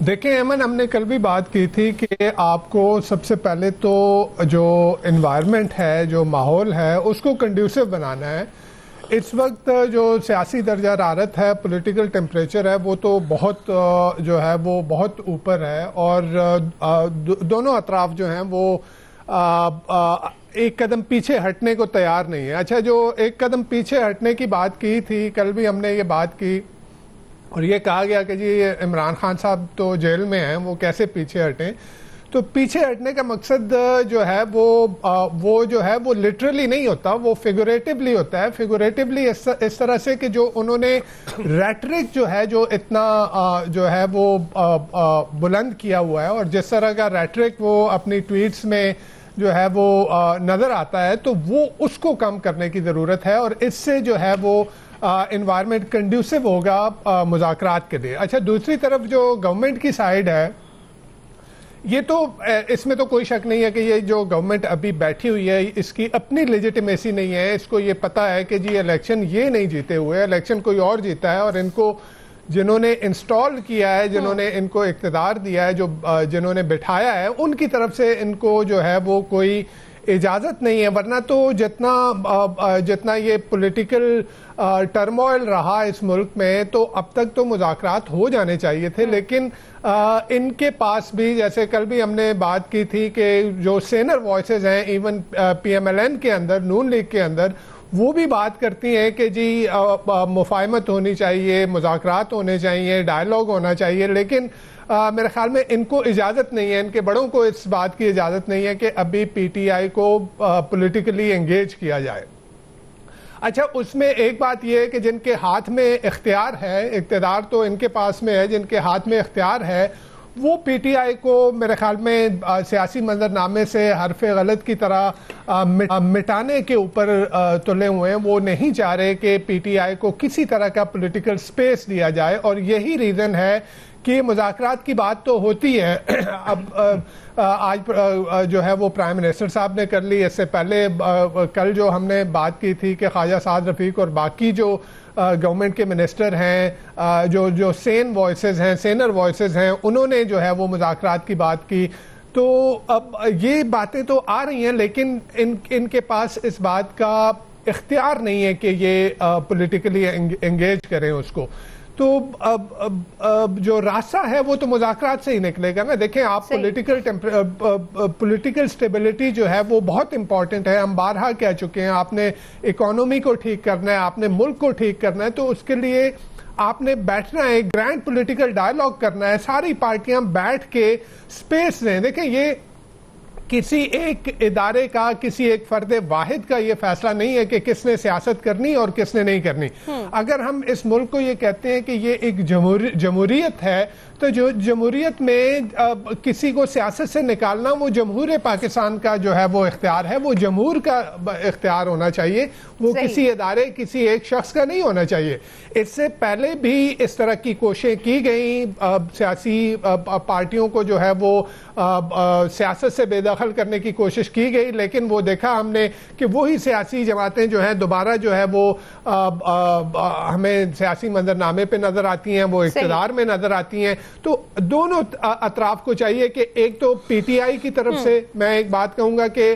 देखें अमन, हमने कल भी बात की थी कि आपको सबसे पहले तो जो एनवायरनमेंट है, जो माहौल है, उसको कंड्यूसिव बनाना है। इस वक्त जो सियासी दर्जा हरारत है, पॉलिटिकल टेम्परेचर है, वो तो बहुत जो है वो बहुत ऊपर है और दोनों अतराफ जो हैं वो एक कदम पीछे हटने को तैयार नहीं है। अच्छा, जो एक कदम पीछे हटने की बात की थी, कल भी हमने ये बात की और ये कहा गया कि जी इमरान खान साहब तो जेल में हैं, वो कैसे पीछे हटें। तो पीछे हटने का मकसद जो है वो जो है वो लिटरली नहीं होता, वो फिगुरेटिवली होता है। फिगुरेटिवली इस तरह से कि जो उन्होंने रेटरिक जो है जो इतना जो है वो बुलंद किया हुआ है और जिस तरह का रेटरिक वो अपनी ट्वीट्स में जो है वो नजर आता है, तो वो उसको कम करने की जरूरत है और इससे जो है वो एनवायरनमेंट कंड्यूसिव होगा मुज़ाकरात के लिए। अच्छा, दूसरी तरफ जो गवर्नमेंट की साइड है, ये तो इसमें तो कोई शक नहीं है कि ये जो गवर्नमेंट अभी बैठी हुई है इसकी अपनी लेजिटिमेसी नहीं है। इसको ये पता है कि जी इलेक्शन ये नहीं जीते हुए, इलेक्शन कोई और जीता है और इनको जिन्होंने इंस्टॉल किया है, जिन्होंने इनको इख्तिदार दिया है, जिन्होंने बिठाया है, उनकी तरफ से इनको जो है वो कोई इजाजत नहीं है। वरना तो जितना ये पॉलिटिकल टर्मोइल रहा इस मुल्क में, तो अब तक तो मुज़ाकरात हो जाने चाहिए थे। लेकिन इनके पास भी, जैसे कल भी हमने बात की थी कि जो सेनर वॉइसेस हैं इवन PMLN के अंदर, नून लीग के अंदर, वो भी बात करती हैं कि जी मुफाहमत होनी चाहिए, मुज़ाकरात होने चाहिए, डायलॉग होना चाहिए। लेकिन मेरे ख्याल में इनको इजाज़त नहीं है, इनके बड़ों को इस बात की इजाज़त नहीं है कि अभी PTI को पॉलिटिकली एंगेज किया जाए। अच्छा, उसमें एक बात यह है कि जिनके हाथ में इख्तियार है, इख्तियार तो इनके पास में है, जिनके हाथ में इख्तियार है वो PTI को मेरे ख्याल में सियासी मंजरनामे से हरफ गलत की तरह मिटाने के ऊपर तुले हुए हैं। वो नहीं चाह रहे कि PTI को किसी तरह का पॉलिटिकल स्पेस दिया जाए और यही रीज़न है कि मुज़ाकरात की बात तो होती है। अब आज जो है वो प्राइम मिनिस्टर साहब ने कर ली। इससे पहले कल जो हमने बात की थी कि ख्वाजा साद रफीक और बाकी जो गवर्नमेंट के मिनिस्टर हैं, जो सेन वॉइसेस हैं, सेनर वॉइसेस हैं, उन्होंने जो है वो मुज़ाकरात की बात की। तो अब ये बातें तो आ रही हैं, लेकिन इनके पास इस बात का इख्तियार नहीं है कि ये पॉलिटिकली एंगेज करें उसको। तो अब जो रास्ता है वो तो मुज़ाकरात से ही निकलेगा ना। देखें आप, पॉलिटिकल स्टेबिलिटी जो है वो बहुत इंपॉर्टेंट है। हम बारहा कह चुके हैं, आपने इकोनॉमी को ठीक करना है, आपने मुल्क को ठीक करना है, तो उसके लिए आपने बैठना है, ग्रैंड पॉलिटिकल डायलॉग करना है, सारी पार्टियां बैठ के स्पेस दें। देखें, ये किसी एक इदारे का, किसी एक फर्द वाहिद का ये फैसला नहीं है कि किसने सियासत करनी और किसने नहीं करनी। अगर हम इस मुल्क को ये कहते हैं कि ये एक जमहूरियत है, तो जो जमहूरियत में किसी को सियासत से निकालना, वो जमहूर पाकिस्तान का जो है वो इख्तियार है, वो जमहूर का इख्तियार होना चाहिए, वो किसी इदारे, किसी एक शख्स का नहीं होना चाहिए। इससे पहले भी इस तरह की कोशिशें की गई, सियासी पार्टियों को जो है वो सियासत से बेदखल करने की कोशिश की गई, लेकिन वो देखा हमने कि वही सियासी जमातें जो है दोबारा जो है वो हमें सियासी मंजरनामे पे नजर आती हैं, वो इक़्तिदार में नजर आती हैं। तो दोनों अतराफ को चाहिए कि एक तो PTI की तरफ से मैं एक बात कहूंगा कि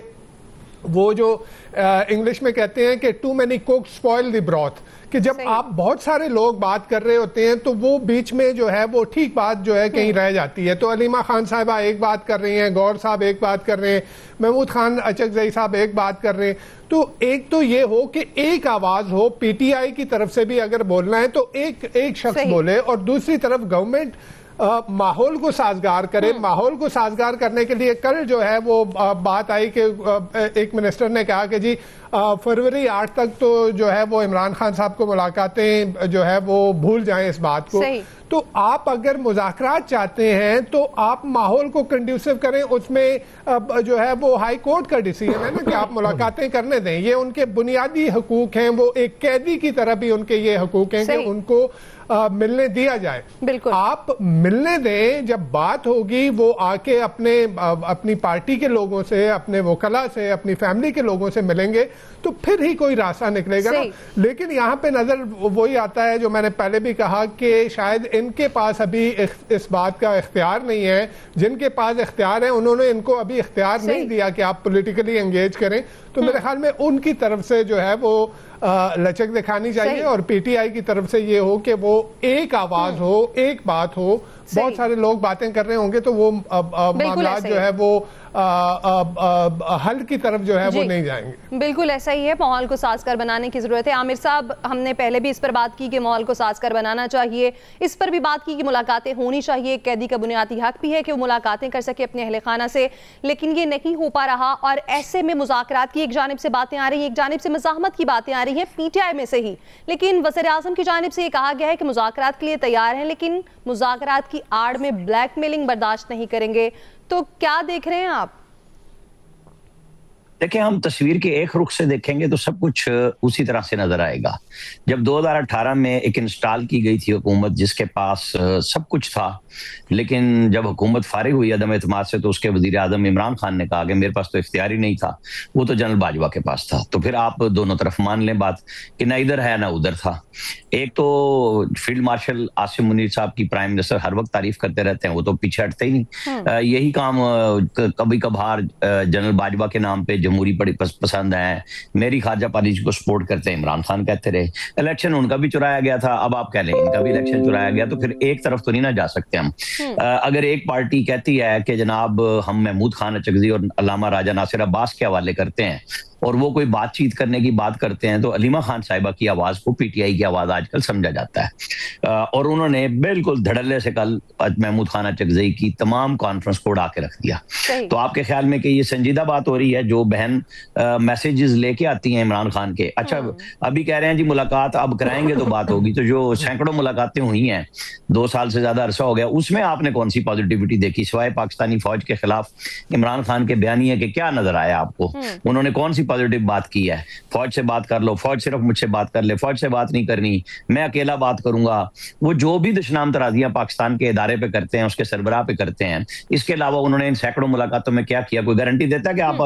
वो जो इंग्लिश में कहते हैं कि too many cooks spoil the broth, कि जब आप बहुत सारे लोग बात कर रहे होते हैं तो वो बीच में जो है वो ठीक बात जो है कहीं रह जाती है। तो अलीमा खान साहिबा एक बात कर रही हैं, गौर साहब एक बात कर रहे हैं, महमूद खान अचकजई साहब एक बात कर रहे हैं। तो एक तो ये हो कि एक आवाज हो, PTI की तरफ से भी अगर बोलना है तो एक शख्स बोले, और दूसरी तरफ गवर्नमेंट माहौल को साजगार करे। माहौल को साजगार करने के लिए कल जो है वो बात आई कि एक मिनिस्टर ने कहा कि जी फरवरी 8 तक तो जो है वो इमरान खान साहब को मुलाकातें जो है वो भूल जाएं इस बात को। तो आप अगर मुज़ाकरात चाहते हैं तो आप माहौल को कंड्यूसिव करें। उसमें जो है वो हाई कोर्ट का डिसीजन है ना कि आप मुलाकातें करने दें, ये उनके बुनियादी हकूक हैं। वो एक कैदी की तरह भी उनके ये हकूक हैं कि उनको मिलने दिया जाए। बिल्कुल, आप मिलने दें। जब बात होगी वो आके अपनी पार्टी के लोगों से, अपने वकला से, अपनी फैमिली के लोगों से मिलेंगे तो फिर ही कोई रास्ता निकलेगा ना। लेकिन यहाँ पे नजर वही आता है जो मैंने पहले भी कहा कि शायद इन इनके पास अभी इस बात का इख्तियार नहीं है। जिनके पास इख्तियार है उन्होंने इनको अभी इख्तियार नहीं दिया कि आप पॉलिटिकली एंगेज करें। तो मेरे ख्याल में उनकी तरफ से जो है वो लचक दिखानी चाहिए और पीटीआई की तरफ से ये हो कि वो एक आवाज हो, एक बात हो। बहुत सारे लोग बातें कर रहे होंगे तो वो मामला जो है वो हल की तरफ जो है वो नहीं जाएंगे। बिल्कुल ऐसा ही है, माहौल को साजगार बनाने की जरूरत है। आमिर साहब, हमने पहले भी इस पर बात की कि माहौल को साजगार बनाना चाहिए, इस पर भी बात की कि मुलाकातें होनी चाहिए। कैदी का बुनियादी हक भी है कि वो मुलाकातें कर सके अपने अहले खाना से, लेकिन ये नहीं हो पा रहा। और ऐसे में मुज़ाकरात की एक जानिब से बातें आ रही हैं, एक जानिब से मज़ाहमत की बातें आ रही हैं पीटीआई में से ही, लेकिन वज़ीर आज़म की जानिब से ये कहा गया है कि मुज़ाकरात के लिए तैयार हैं, लेकिन मुज़ाकरात की आड़ में ब्लैकमेलिंग बर्दाश्त नहीं करेंगे। तो क्या देख रहे हैं आप? देखिए, हम तस्वीर के एक रुख से देखेंगे तो सब कुछ उसी तरह से नजर आएगा। जब 2018 में एक इंस्टॉल की गई थी हुकूमत जिसके पास सब कुछ था, लेकिन जब हुकूमत फारिग हुई अदम एतमाद से तो उसके वजीर आजम इमरान खान ने कहा कि मेरे पास तो इख्तियार ही नहीं था, वो तो जनरल बाजवा के पास था। तो फिर आप दोनों तरफ मान लें बात कि ना इधर है ना उधर था। एक तो फील्ड मार्शल आसिम मुनीर साहब की प्राइम मिनिस्टर हर वक्त तारीफ करते रहते हैं, वो तो पीछे हटते ही नहीं। यही काम कभी कभार जनरल बाजवा के नाम पे जमहूरी बड़ी पसंद है, मेरी खारजा पॉलिसी को सपोर्ट करते हैं, इमरान खान कहते रहे। इलेक्शन उनका भी चुराया गया था, अब आप कह लें इनका भी इलेक्शन चुराया गया, तो फिर एक तरफ तो नहीं ना जा सकते हम। अगर एक पार्टी कहती है कि जनाब हम महमूद खान अचकज़ई और अल्लामा राजा नासिर अब्बास के हवाले करते हैं और वो कोई बातचीत करने की बात करते हैं, तो अलीमा खान साहिबा की आवाज को पीटीआई की आवाज आजकल समझा जाता है। और उन्होंने बिल्कुल धड़ल्ले से कल महमूद खान अचकज़ई की तमाम कॉन्फ्रेंस को उड़ा के रख दिया। तो आपके ख्याल में कि ये संजीदा बात हो रही है? जो बहन मैसेजेस लेके आती हैं इमरान खान के, अच्छा अभी कह रहे हैं जी मुलाकात अब कराएंगे तो बात होगी, तो जो सैकड़ों मुलाकातें हुई हैं 2 साल से ज्यादा अरसा हो गया, उसमें आपने कौन सी पॉजिटिविटी देखी सिवाय पाकिस्तानी फौज के खिलाफ इमरान खान के बयानिए के? क्या नजर आया आपको? उन्होंने कौन सी पॉजिटिव बात की है? फौज से बात कर लो, फौज सिर्फ मुझसे बात कर ले, फौज से बात नहीं करनी, मैं अकेला बात करूंगा। वो जो भी दुश्मनाम तराजियां पाकिस्तान के इदारे पे करते हैं, उसके सरबराह पे करते हैं। इसके अलावा उन्होंने इन सैकड़ों मुलाकातों में क्या किया? कोई गारंटी देता है कि आप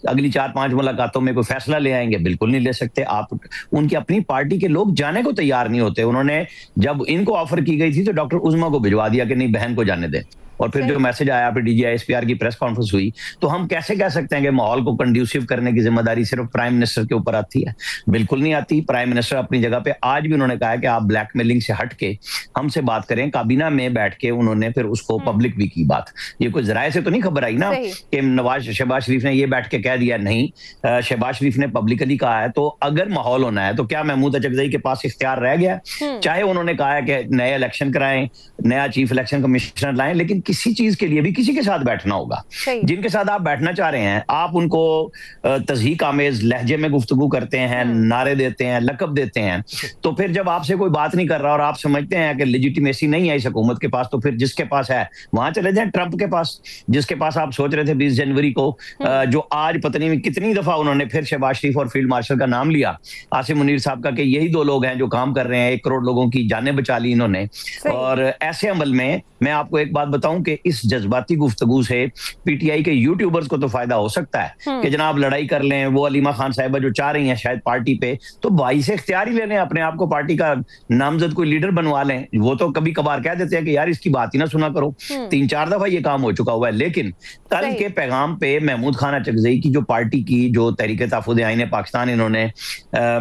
अगली 4-5 मुलाकातों में कोई फैसला ले आएंगे? बिल्कुल नहीं ले सकते। आप उनकी अपनी पार्टी के लोग जाने को तैयार नहीं होते। उन्होंने जब इनको ऑफर की गई थी तो डॉक्टर उज़मा को भिजवा दिया कि नहीं, बहन को जाने दें। और फिर जो मैसेज आया, फिर DGISPR की प्रेस कॉन्फ्रेंस हुई, तो हम कैसे कह सकते हैं कि माहौल को कंड्यूसिव करने की जिम्मेदारी सिर्फ प्राइम मिनिस्टर के ऊपर आती है? बिल्कुल नहीं आती। प्राइम मिनिस्टर अपनी जगह पे आज भी उन्होंने कहा है कि आप ब्लैकमेलिंग से हट के हमसे बात करें। काबीना में बैठ के उन्होंने फिर उसको पब्लिक भी की बात। ये कोई जराये से तो नहीं खबर आई ना कि शहबाज शरीफ ने ये बैठ के कह दिया, नहीं, शहबाज शरीफ ने पब्लिकली कहा है। तो अगर माहौल होना है तो क्या महमूद अचकज़ई के पास इख्तियार रह गया? चाहे उन्होंने कहा है कि नए इलेक्शन कराएं, नया चीफ इलेक्शन कमिश्नर लाएं, लेकिन किसी चीज के लिए भी किसी के साथ बैठना होगा। जिनके साथ आप बैठना चाह रहे हैं, आप उनको तज़हीक आमेज लहजे में गुफ्तगू करते हैं, नारे देते हैं, लकब देते हैं, तो फिर जब आपसे कोई बात नहीं कर रहा और आप समझते हैं कि लेजिटिमेसी नहीं है इस हुकूमत के पास, तो फिर जिसके पास है वहां चले जाएं, ट्रंप के पास, जिसके पास आप सोच रहे थे 20 जनवरी को, जो आज पता नहीं कितनी दफा उन्होंने फिर शहबाज शरीफ और फील्ड मार्शल का नाम लिया, आसिम मुनीर साहब का, कि यही 2 लोग हैं जो काम कर रहे हैं, 1 करोड़ लोगों की जानें बचा ली इन्होंने। और ऐसे अमल में मैं आपको एक बात बताऊं कि इस जज्बाती गुफ्तगू से पीटीआई के यूट्यूबर्स को तो फायदा हो सकता है कि जनाब लड़ाई कर लें, वो अलीमा खान साहिबा जो चाह रही हैं शायद पार्टी पे, तो भाई से इख्तियार ही ले लें, अपने आप को पार्टी का नामजद कोई लीडर बनवा लें। वो तो कभी कभार कह देते हैं कि यार इसकी बात ही ना सुना करो, 3-4 दफा ये काम हो चुका हुआ है। लेकिन कल के पैगाम पे महमूद खान अचकज़ई की जो पार्टी की जो तहरीक तहफ़्फ़ुज़ आईन पाकिस्तान इन्होंने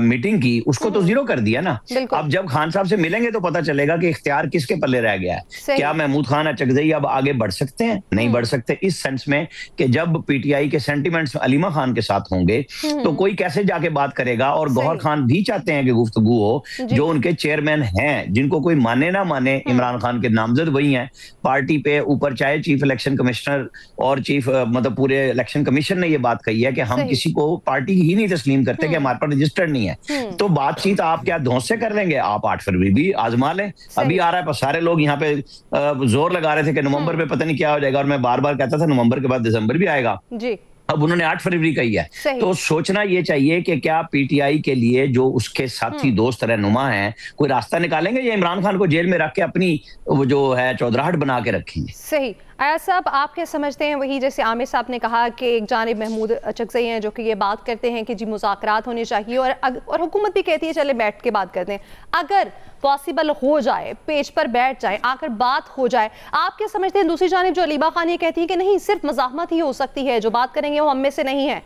मीटिंग की, उसको तो जीरो कर दिया ना। अब जब खान साहब से मिलेंगे तो पता चलेगा कि इख्तियार किसके पल्ले रह गया है। क्या महमूद खान अचकज़ई अब आगे बढ़ सकते हैं? नहीं बढ़ सकते, इस सेंस में कि जब पीटीआई के सेंटिमेंट्स अलीमा खान के साथ होंगे तो कोई कैसे जाके बात करेगा? और गौहर खान भी चाहते हैं कि गुफ्तगू हो, जो उनके चेयरमैन हैं, जिनको कोई माने ना माने, इमरान खान के नामजद वही हैं पार्टी पे ऊपर, चाहे चीफ इलेक्शन कमिश्नर और चीफ मतलब पूरे इलेक्शन कमीशन ने ये बात कही है कि हम किसी को पार्टी ही नहीं तस्लीम करते कि हमारे पास रजिस्टर्ड नहीं है। तो बातचीत आप क्या धौंस से कर लेंगे? आप 8 फरवरी भी आजमा लें, अभी आ रहा है। सारे लोग यहाँ पे जोर लगा रहे थे कि नवंबर में पता नहीं क्या हो जाएगा, और मैं बार बार कहता था नवंबर के बाद दिसंबर भी आएगा जी। अब उन्होंने 8 फरवरी कही है, तो सोचना ये चाहिए कि क्या पीटीआई के लिए जो उसके साथी दोस्त रहनुमा हैं कोई रास्ता निकालेंगे या इमरान खान को जेल में रख के अपनी वो जो है चौधराहट बना के रखेंगे? सही। अयाज साहब, आप क्या समझते हैं? वही जैसे आमिर साहब ने कहा कि एक जानिब महमूद अचकज़ई हैं जो कि ये बात करते हैं कि जी मुज़ाकरात होने चाहिए, और हुकूमत भी कहती है चले बैठ के बात करते हैं। अगर पॉसिबल हो जाए, पेज पर बैठ जाए, आकर बात हो जाए, आप क्या समझते हैं? दूसरी जानिब जो अलीबा खान ये कहती है कि नहीं, सिर्फ मज़ाहमत ही हो सकती है, जो बात करेंगे वो हम में से नहीं है,